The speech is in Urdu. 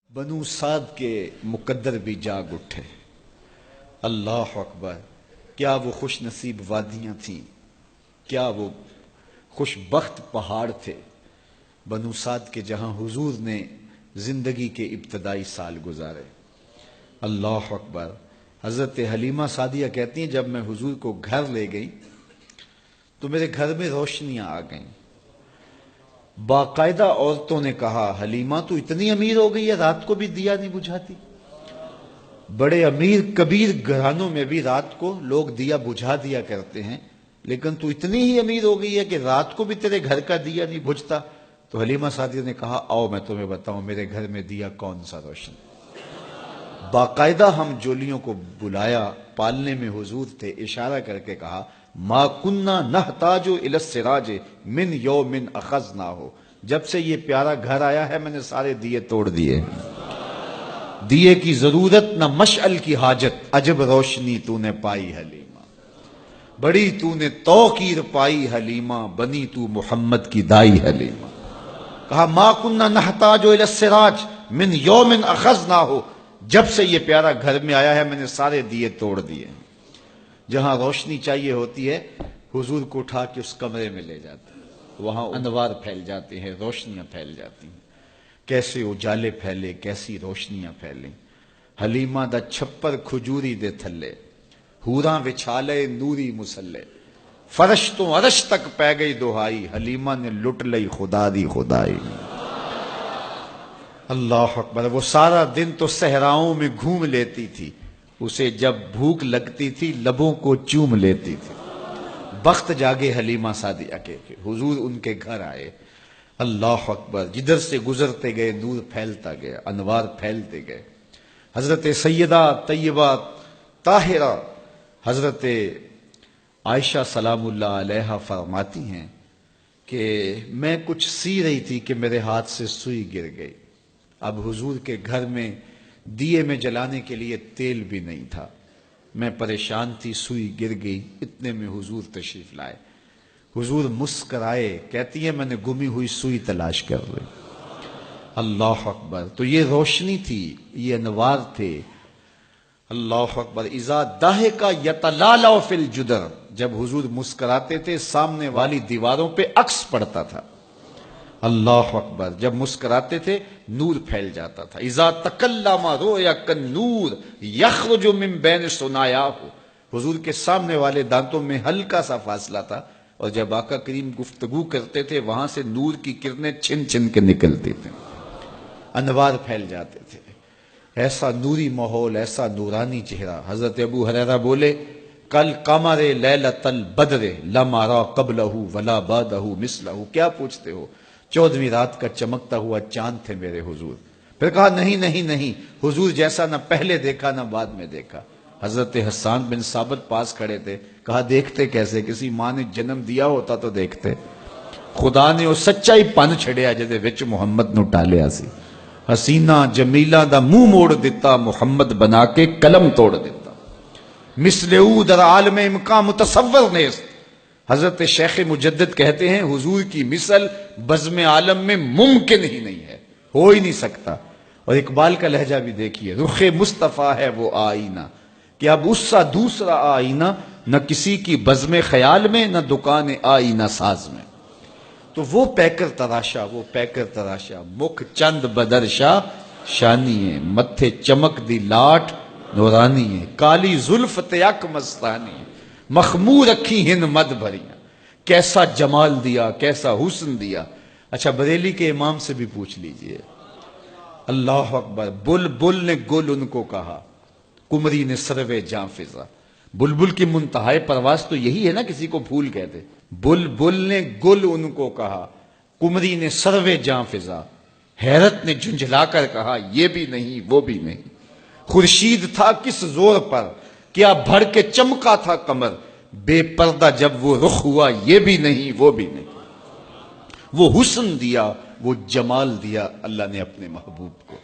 بنو سعد کے مقدر بھی جاگ اٹھے۔ اللہ اکبر! کیا وہ خوش نصیب وادیاں تھیں، کیا وہ خوش بخت پہاڑ تھے بنو سعد کے، جہاں حضور نے زندگی کے ابتدائی سال گزارے۔ اللہ اکبر! حضرت حلیمہ سعدیہ کہتی ہیں جب میں حضور کو گھر لے گئی تو میرے گھر میں روشنیاں آ گئیں۔ باقاعدہ عورتوں نے کہا حلیمہ تو اتنی امیر ہو گئی ہے، رات کو بھی دیا نہیں بجھاتی۔ بڑے امیر کبیر گھرانوں میں بھی رات کو لوگ دیا بجھا دیا کرتے ہیں، لیکن تو اتنی ہی امیر ہو گئی ہے کہ رات کو بھی تیرے گھر کا دیا نہیں بجھتا۔ تو حلیمہ سعدیہ نے کہا آؤ میں تمہیں بتاؤں میرے گھر میں دیا کون سا روشن۔ باقاعدہ ہم جولیوں کو بلایا، پالنے میں حضور تھے، اشارہ کر کے کہا ما کننا نحتاج الی السراج من یوم اخذناہ، جب سے یہ پیارا گھر آیا ہے میں نے سارے دیے توڑ دیے۔ دیے کی ضرورت نہ مشعل کی حاجت، عجب روشنی تو نے پائی حلیمہ، بڑی تو نے توقیر پائی حلیمہ، بنی تو محمد کی دائی حلیمہ۔ کہا ما کننا نحتاج الی السراج من یوم اخذناہ، جب سے یہ پیارا گھر میں آیا ہے میں نے سارے دیے توڑ دیے۔ جہاں روشنی چاہیے ہوتی ہے حضور کو اٹھا کے اس کمرے میں لے جاتے ہیں، وہاں انوار پھیل جاتے ہیں، روشنیاں پھیل جاتی ہیں۔ کیسے اجالے پھیلے، کیسی روشنیاں پھیلیں۔ حلیمہ دا چھپر کھجوری دے تھلے، ہوراں وچھالے نوری مسلے، فرش تو عرش تک پہ گئی دہائی، حلیمہ نے لٹ لئی خدا دی خدائی۔ اللہ اکبر! وہ سارا دن تو صحراؤں میں گھوم لیتی تھی، اسے جب بھوک لگتی تھی لبوں کو چوم لیتی تھی۔ بخت جاگے حلیمہ سعدیہ کے حضور ان کے گھر آئے۔ اللہ اکبر! جدھر سے گزرتے گئے نور پھیلتا گیا، انوار پھیلتے گئے۔ حضرت سیدہ طیبہ طاہرہ حضرت عائشہ سلام اللہ علیہا فرماتی ہیں کہ میں کچھ سی رہی تھی کہ میرے ہاتھ سے سوئی گر گئی۔ اب حضور کے گھر میں دیے میں جلانے کے لیے تیل بھی نہیں تھا، میں پریشان تھی، سوئی گر گئی، اتنے میں حضور تشریف لائے۔ حضور مسکرائے، کہتی ہے میں نے گمی ہوئی سوئی تلاش کر رہی۔ اللہ اکبر! تو یہ روشنی تھی، یہ انوار تھے۔ اللہ اکبر! اذا ضحک یتلالأ فی الجدر، جب حضور مسکراتے تھے سامنے والی دیواروں پہ عکس پڑتا تھا۔ اللہ اکبر! جب مسکراتے تھے نور پھیل جاتا تھا۔ اذا تکلم رؤیا کالنور یخرج من بین ثنایاہ، حضور کے سامنے والے دانتوں میں ہلکا سا فاصلہ تھا، اور جب آقا کریم گفتگو کرتے تھے وہاں سے نور کی کرنیں چھن چھن کے نکلتی تھیں، انوار پھیل جاتے تھے۔ ایسا نوری ماحول، ایسا نورانی چہرہ۔ حضرت ابو ہریرہ بولے کل قمر لیلۃ البدر لم ارى قبلہ ولا بعدہ مثلہ، کیا پوچھتے ہو؟ 14ویں رات کا چمکتا ہوا چاند تھے میرے حضور۔ پھر کہا نہیں نہیں نہیں، حضور جیسا نہ پہلے دیکھا نہ بعد میں دیکھا۔ حضرت حسان بن ثابت پاس کھڑے تھے، کہا دیکھتے کیسے؟ کسی ماں نے جنم دیا ہوتا تو دیکھتے۔ خدا نے وہ سچائی پن چھڑیا جدے وچ محمد نو ٹالیا سی۔ حسینہ جمیلہ دا منہ موڑ دیتا، محمد بنا کے قلم توڑ دیتا۔ مثل او در عالم امکان متصور نیست، حضرت شیخ مجدد کہتے ہیں حضور کی مثل بزم عالم میں ممکن ہی نہیں ہے، ہو ہی نہیں سکتا۔ اور اقبال کا لہجہ بھی دیکھیے، رخ مصطفیٰ ہے وہ آئینہ کہ اب اس سا دوسرا آئینہ، نہ کسی کی بزم خیال میں نہ دکان آئینہ ساز میں۔ تو وہ پیکر تراشا، وہ پیکر تراشا، مکھ چند بدرشا شانی ہے، متھے چمک دی لاٹ نورانی ہے، کالی زلف تیک مستانی ہے، مخمور رکھی ہن مد بھریاں، کیسا جمال دیا، کیسا حسن دیا۔ اچھا بریلی کے امام سے بھی پوچھ لیجئے۔ اللہ اکبر! بلبل نے گل ان کو کہا، کمری نے سروے جاں فضا۔ بلبل کی منتہائی پرواز تو یہی ہے نا، کسی کو پھول کہتے۔ بلبل نے گل ان کو کہا، کمری نے سروے جاں فضا۔ حیرت نے جھنجھلا کر کہا یہ بھی نہیں وہ بھی نہیں۔ خورشید تھا کس زور پر، کیا بھڑ کے چمکا تھا قمر، بے پردہ جب وہ رخ ہوا یہ بھی نہیں وہ بھی نہیں۔ وہ حسن دیا، وہ جمال دیا اللہ نے اپنے محبوب کو۔